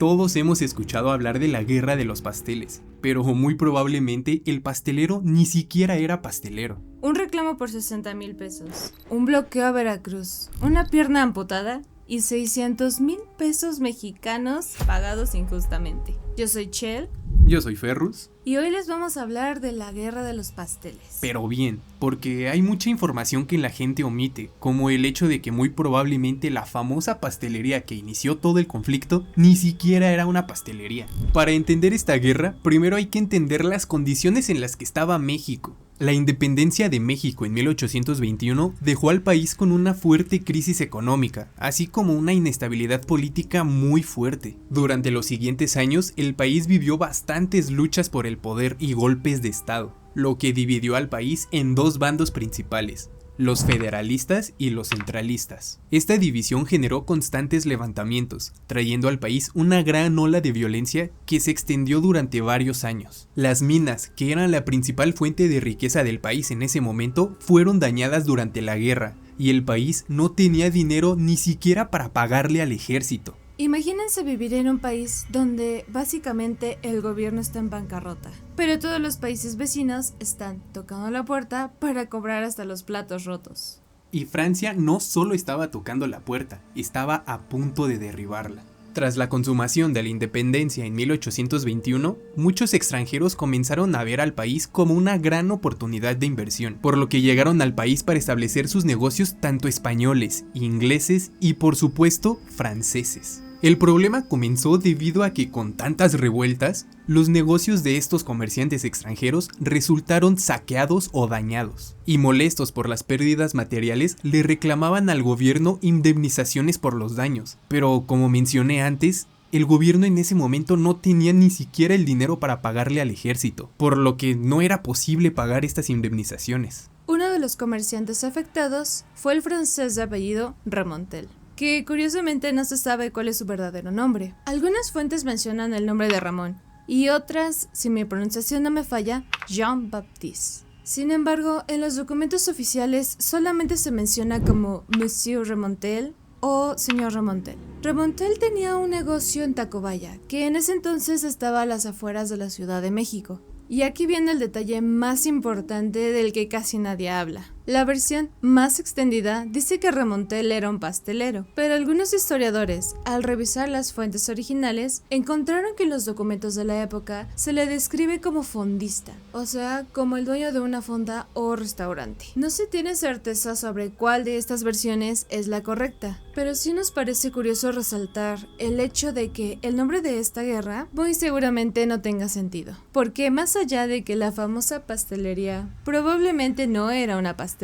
Todos hemos escuchado hablar de la guerra de los pasteles, pero muy probablemente el pastelero ni siquiera era pastelero. Un reclamo por 60,000 pesos, un bloqueo a Veracruz, una pierna amputada y 600,000 pesos mexicanos pagados injustamente. Yo soy Chel. Yo soy Ferrus. Y hoy les vamos a hablar de la guerra de los pasteles. Pero bien, porque hay mucha información que la gente omite, como el hecho de que muy probablemente la famosa pastelería que inició todo el conflicto ni siquiera era una pastelería. Para entender esta guerra, primero hay que entender las condiciones en las que estaba México. La independencia de México en 1821 dejó al país con una fuerte crisis económica, así como una inestabilidad política muy fuerte. Durante los siguientes años, el país vivió bastantes luchas por el poder y golpes de estado, lo que dividió al país en dos bandos principales: los federalistas y los centralistas. Esta división generó constantes levantamientos, trayendo al país una gran ola de violencia que se extendió durante varios años. Las minas, que eran la principal fuente de riqueza del país en ese momento, fueron dañadas durante la guerra, y el país no tenía dinero ni siquiera para pagarle al ejército. Imagínense vivir en un país donde básicamente el gobierno está en bancarrota, pero todos los países vecinos están tocando la puerta para cobrar hasta los platos rotos. Y Francia no solo estaba tocando la puerta, estaba a punto de derribarla. Tras la consumación de la independencia en 1821, muchos extranjeros comenzaron a ver al país como una gran oportunidad de inversión, por lo que llegaron al país para establecer sus negocios tanto españoles, ingleses y por supuesto franceses. El problema comenzó debido a que con tantas revueltas, los negocios de estos comerciantes extranjeros resultaron saqueados o dañados, y molestos por las pérdidas materiales le reclamaban al gobierno indemnizaciones por los daños, pero como mencioné antes, el gobierno en ese momento no tenía ni siquiera el dinero para pagarle al ejército, por lo que no era posible pagar estas indemnizaciones. Uno de los comerciantes afectados fue el francés de apellido Remontel, que curiosamente no se sabe cuál es su verdadero nombre. Algunas fuentes mencionan el nombre de Ramón, y otras, si mi pronunciación no me falla, Jean-Baptiste. Sin embargo, en los documentos oficiales solamente se menciona como Monsieur Remontel o Señor Remontel. Remontel tenía un negocio en Tacubaya, que en ese entonces estaba a las afueras de la Ciudad de México. Y aquí viene el detalle más importante del que casi nadie habla. La versión más extendida dice que Remontel era un pastelero, pero algunos historiadores, al revisar las fuentes originales, encontraron que en los documentos de la época se le describe como fondista, o sea, como el dueño de una fonda o restaurante. No se tiene certeza sobre cuál de estas versiones es la correcta, pero sí nos parece curioso resaltar el hecho de que el nombre de esta guerra muy seguramente no tenga sentido, porque más allá de que la famosa pastelería probablemente no era una pastelería,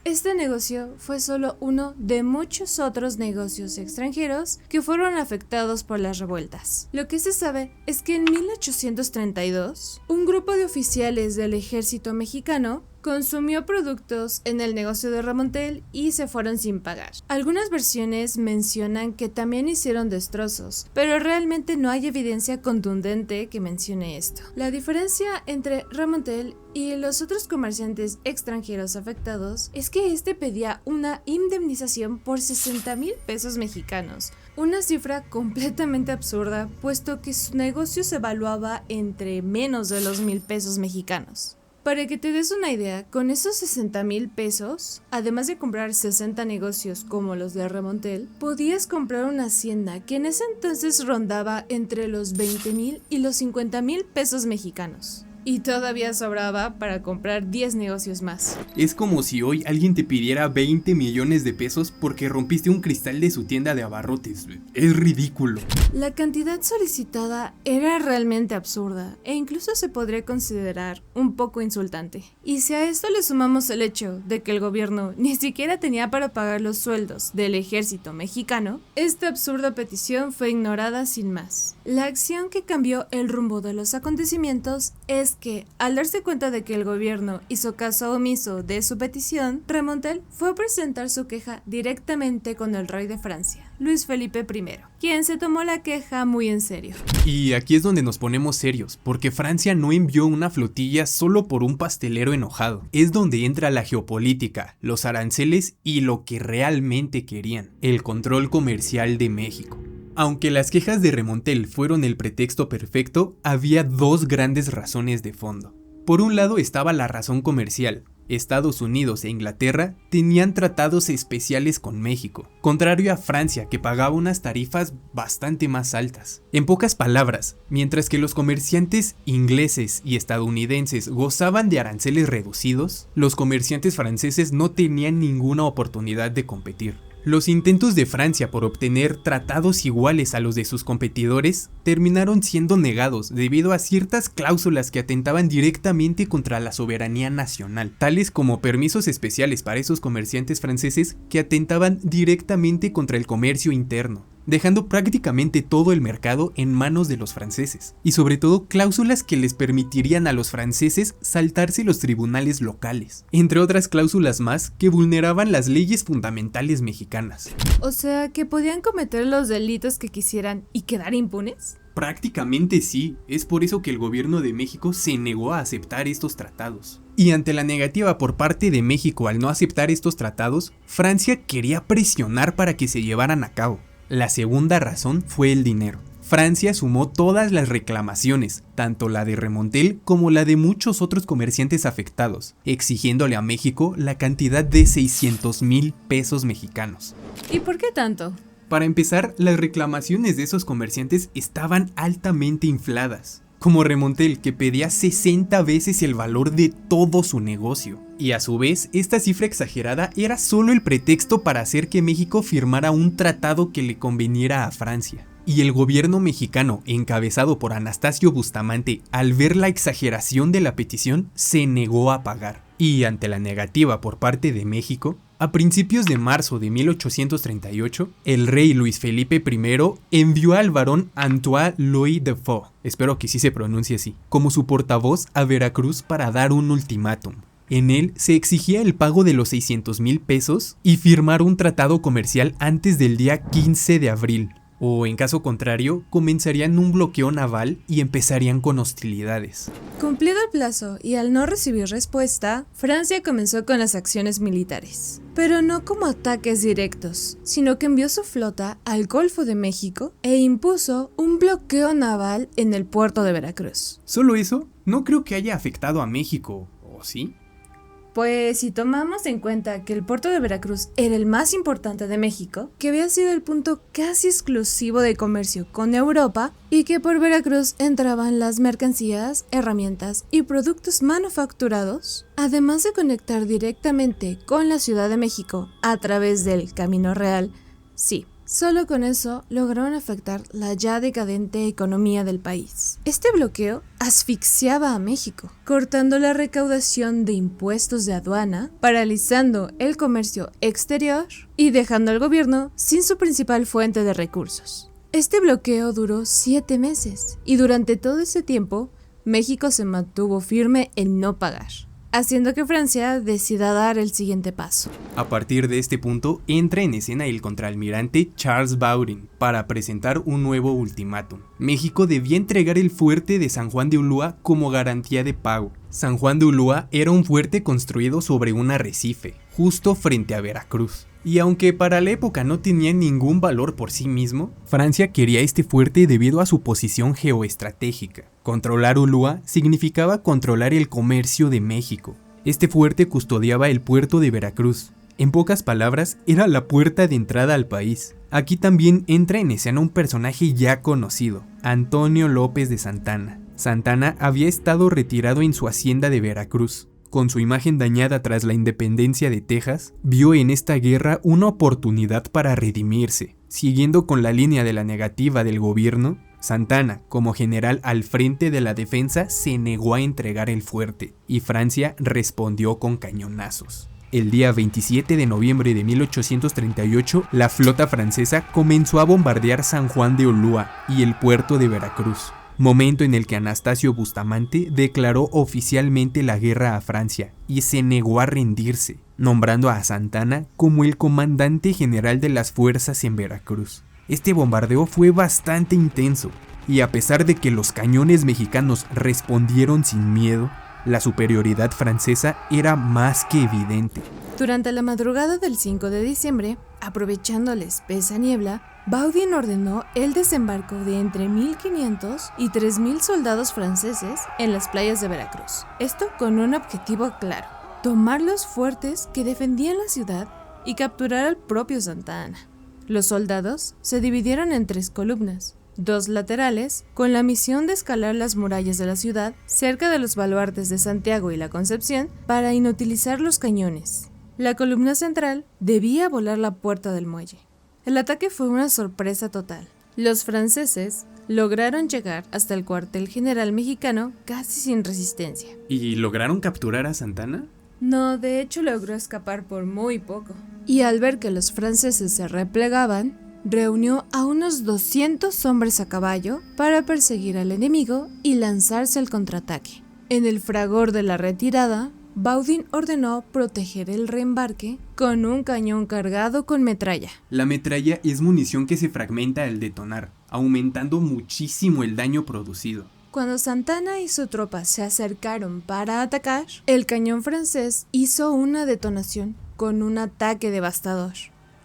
este negocio fue solo uno de muchos otros negocios extranjeros que fueron afectados por las revueltas. Lo que se sabe es que en 1832, un grupo de oficiales del ejército mexicano consumió productos en el negocio de Remontel y se fueron sin pagar. Algunas versiones mencionan que también hicieron destrozos, pero realmente no hay evidencia contundente que mencione esto. La diferencia entre Remontel y los otros comerciantes extranjeros afectados es que este pedía una indemnización por 60,000 pesos mexicanos, una cifra completamente absurda, puesto que su negocio se evaluaba entre menos de los 1,000 pesos mexicanos. Para que te des una idea, con esos 60,000 pesos, además de comprar 60 negocios como los de Remontel, podías comprar una hacienda que en ese entonces rondaba entre los 20,000 y los 50,000 pesos mexicanos. Y todavía sobraba para comprar 10 negocios más. Es como si hoy alguien te pidiera 20 millones de pesos porque rompiste un cristal de su tienda de abarrotes. Es ridículo. La cantidad solicitada era realmente absurda e incluso se podría considerar un poco insultante. Y si a esto le sumamos el hecho de que el gobierno ni siquiera tenía para pagar los sueldos del ejército mexicano, esta absurda petición fue ignorada sin más. La acción que cambió el rumbo de los acontecimientos es que, al darse cuenta de que el gobierno hizo caso omiso de su petición, Remontel fue a presentar su queja directamente con el rey de Francia, Luis Felipe I, quien se tomó la queja muy en serio. Y aquí es donde nos ponemos serios, porque Francia no envió una flotilla solo por un pastelero enojado. Es donde entra la geopolítica, los aranceles y lo que realmente querían, el control comercial de México. Aunque las quejas de Remontel fueron el pretexto perfecto, había dos grandes razones de fondo. Por un lado estaba la razón comercial. Estados Unidos e Inglaterra tenían tratados especiales con México, contrario a Francia, que pagaba unas tarifas bastante más altas. En pocas palabras, mientras que los comerciantes ingleses y estadounidenses gozaban de aranceles reducidos, los comerciantes franceses no tenían ninguna oportunidad de competir. Los intentos de Francia por obtener tratados iguales a los de sus competidores terminaron siendo negados debido a ciertas cláusulas que atentaban directamente contra la soberanía nacional, tales como permisos especiales para esos comerciantes franceses que atentaban directamente contra el comercio interno, dejando prácticamente todo el mercado en manos de los franceses, y sobre todo cláusulas que les permitirían a los franceses saltarse los tribunales locales, entre otras cláusulas más que vulneraban las leyes fundamentales mexicanas. O sea, que podían cometer los delitos que quisieran y quedar impunes. Prácticamente sí, es por eso que el gobierno de México se negó a aceptar estos tratados. Y ante la negativa por parte de México al no aceptar estos tratados, Francia quería presionar para que se llevaran a cabo. La segunda razón fue el dinero. Francia sumó todas las reclamaciones, tanto la de Remontel como la de muchos otros comerciantes afectados, exigiéndole a México la cantidad de 600,000 pesos mexicanos. ¿Y por qué tanto? Para empezar, las reclamaciones de esos comerciantes estaban altamente infladas, como Remontel, que pedía 60 veces el valor de todo su negocio. Y a su vez, esta cifra exagerada era solo el pretexto para hacer que México firmara un tratado que le conveniera a Francia. Y el gobierno mexicano, encabezado por Anastasio Bustamante, al ver la exageración de la petición, se negó a pagar. Y ante la negativa por parte de México, a principios de marzo de 1838, el rey Luis Felipe I envió al barón Antoine Louis de Faux, espero que sí se pronuncie así, como su portavoz a Veracruz para dar un ultimátum. En él se exigía el pago de los 600,000 pesos y firmar un tratado comercial antes del día 15 de abril. O en caso contrario, comenzarían un bloqueo naval y empezarían con hostilidades. Cumplido el plazo y al no recibir respuesta, Francia comenzó con las acciones militares. Pero no como ataques directos, sino que envió su flota al Golfo de México e impuso un bloqueo naval en el puerto de Veracruz. ¿Solo eso? No creo que haya afectado a México, ¿o sí? Pues si tomamos en cuenta que el puerto de Veracruz era el más importante de México, que había sido el punto casi exclusivo de comercio con Europa y que por Veracruz entraban las mercancías, herramientas y productos manufacturados, además de conectar directamente con la Ciudad de México a través del Camino Real, sí. Solo con eso lograron afectar la ya decadente economía del país. Este bloqueo asfixiaba a México, cortando la recaudación de impuestos de aduana, paralizando el comercio exterior y dejando al gobierno sin su principal fuente de recursos. Este bloqueo duró 7 meses y durante todo ese tiempo México se mantuvo firme en no pagar, haciendo que Francia decida dar el siguiente paso. A partir de este punto, entra en escena el contraalmirante Charles Baurin para presentar un nuevo ultimátum. México debía entregar el fuerte de San Juan de Ulúa como garantía de pago. San Juan de Ulúa era un fuerte construido sobre un arrecife, justo frente a Veracruz. Y aunque para la época no tenía ningún valor por sí mismo, Francia quería este fuerte debido a su posición geoestratégica. Controlar Ulúa significaba controlar el comercio de México. Este fuerte custodiaba el puerto de Veracruz. En pocas palabras, era la puerta de entrada al país. Aquí también entra en escena un personaje ya conocido, Antonio López de Santana. Santana había estado retirado en su hacienda de Veracruz. Con su imagen dañada tras la independencia de Texas, vio en esta guerra una oportunidad para redimirse. Siguiendo con la línea de la negativa del gobierno, Santana, como general al frente de la defensa, se negó a entregar el fuerte, y Francia respondió con cañonazos. El día 27 de noviembre de 1838, la flota francesa comenzó a bombardear San Juan de Ulúa y el puerto de Veracruz, momento en el que Anastasio Bustamante declaró oficialmente la guerra a Francia y se negó a rendirse, nombrando a Santana como el comandante general de las fuerzas en Veracruz. Este bombardeo fue bastante intenso, y a pesar de que los cañones mexicanos respondieron sin miedo, la superioridad francesa era más que evidente. Durante la madrugada del 5 de diciembre, aprovechando la espesa niebla, Baudin ordenó el desembarco de entre 1.500 y 3.000 soldados franceses en las playas de Veracruz. Esto con un objetivo claro: tomar los fuertes que defendían la ciudad y capturar al propio Santa Anna. Los soldados se dividieron en 3 columnas, 2 laterales, con la misión de escalar las murallas de la ciudad cerca de los baluartes de Santiago y la Concepción para inutilizar los cañones. La columna central debía volar la puerta del muelle. El ataque fue una sorpresa total. Los franceses lograron llegar hasta el cuartel general mexicano casi sin resistencia. ¿Y lograron capturar a Santa Anna? No, de hecho logró escapar por muy poco. Y al ver que los franceses se replegaban, reunió a unos 200 hombres a caballo para perseguir al enemigo y lanzarse al contraataque. En el fragor de la retirada, Baudin ordenó proteger el reembarque con un cañón cargado con metralla. La metralla es munición que se fragmenta al detonar, aumentando muchísimo el daño producido. Cuando Santa Anna y su tropa se acercaron para atacar, el cañón francés hizo una detonación con un ataque devastador.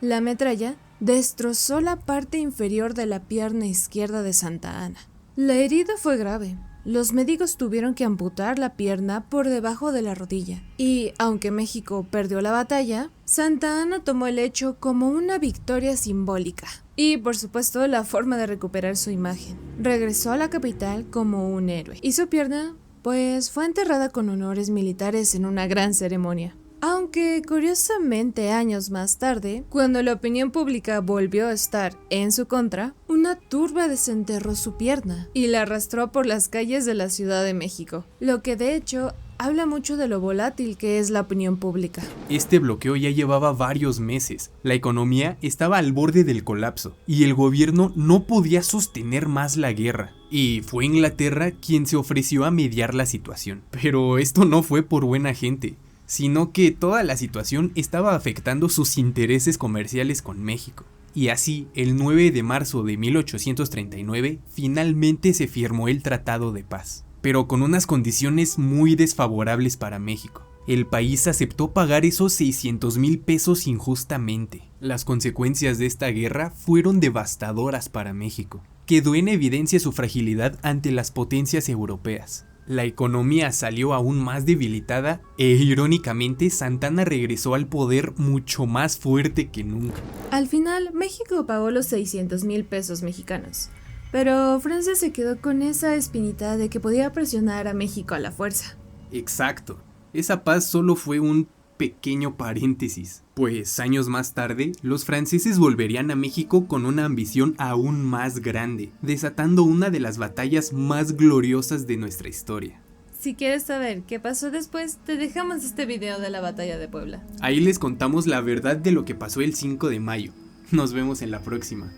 La metralla destrozó la parte inferior de la pierna izquierda de Santa Anna. La herida fue grave. Los médicos tuvieron que amputar la pierna por debajo de la rodilla. Y, aunque México perdió la batalla, Santa Anna tomó el hecho como una victoria simbólica. Y, por supuesto, la forma de recuperar su imagen. Regresó a la capital como un héroe. Y su pierna, pues, fue enterrada con honores militares en una gran ceremonia. Aunque, curiosamente, años más tarde, cuando la opinión pública volvió a estar en su contra, una turba desenterró su pierna y la arrastró por las calles de la Ciudad de México, lo que de hecho habla mucho de lo volátil que es la opinión pública. Este bloqueo ya llevaba varios meses, la economía estaba al borde del colapso y el gobierno no podía sostener más la guerra. Y fue Inglaterra quien se ofreció a mediar la situación. Pero esto no fue por buena gente, sino que toda la situación estaba afectando sus intereses comerciales con México. Y así, el 9 de marzo de 1839, finalmente se firmó el Tratado de Paz, pero con unas condiciones muy desfavorables para México. El país aceptó pagar esos 600,000 pesos injustamente. Las consecuencias de esta guerra fueron devastadoras para México. Quedó en evidencia su fragilidad ante las potencias europeas. La economía salió aún más debilitada e irónicamente Santa Anna regresó al poder mucho más fuerte que nunca. Al final, México pagó los 600,000 pesos mexicanos, pero Francia se quedó con esa espinita de que podía presionar a México a la fuerza. Exacto, esa paz solo fue un pequeño paréntesis, pues años más tarde, los franceses volverían a México con una ambición aún más grande, desatando una de las batallas más gloriosas de nuestra historia. Si quieres saber qué pasó después, te dejamos este video de la batalla de Puebla. Ahí les contamos la verdad de lo que pasó el 5 de mayo. Nos vemos en la próxima.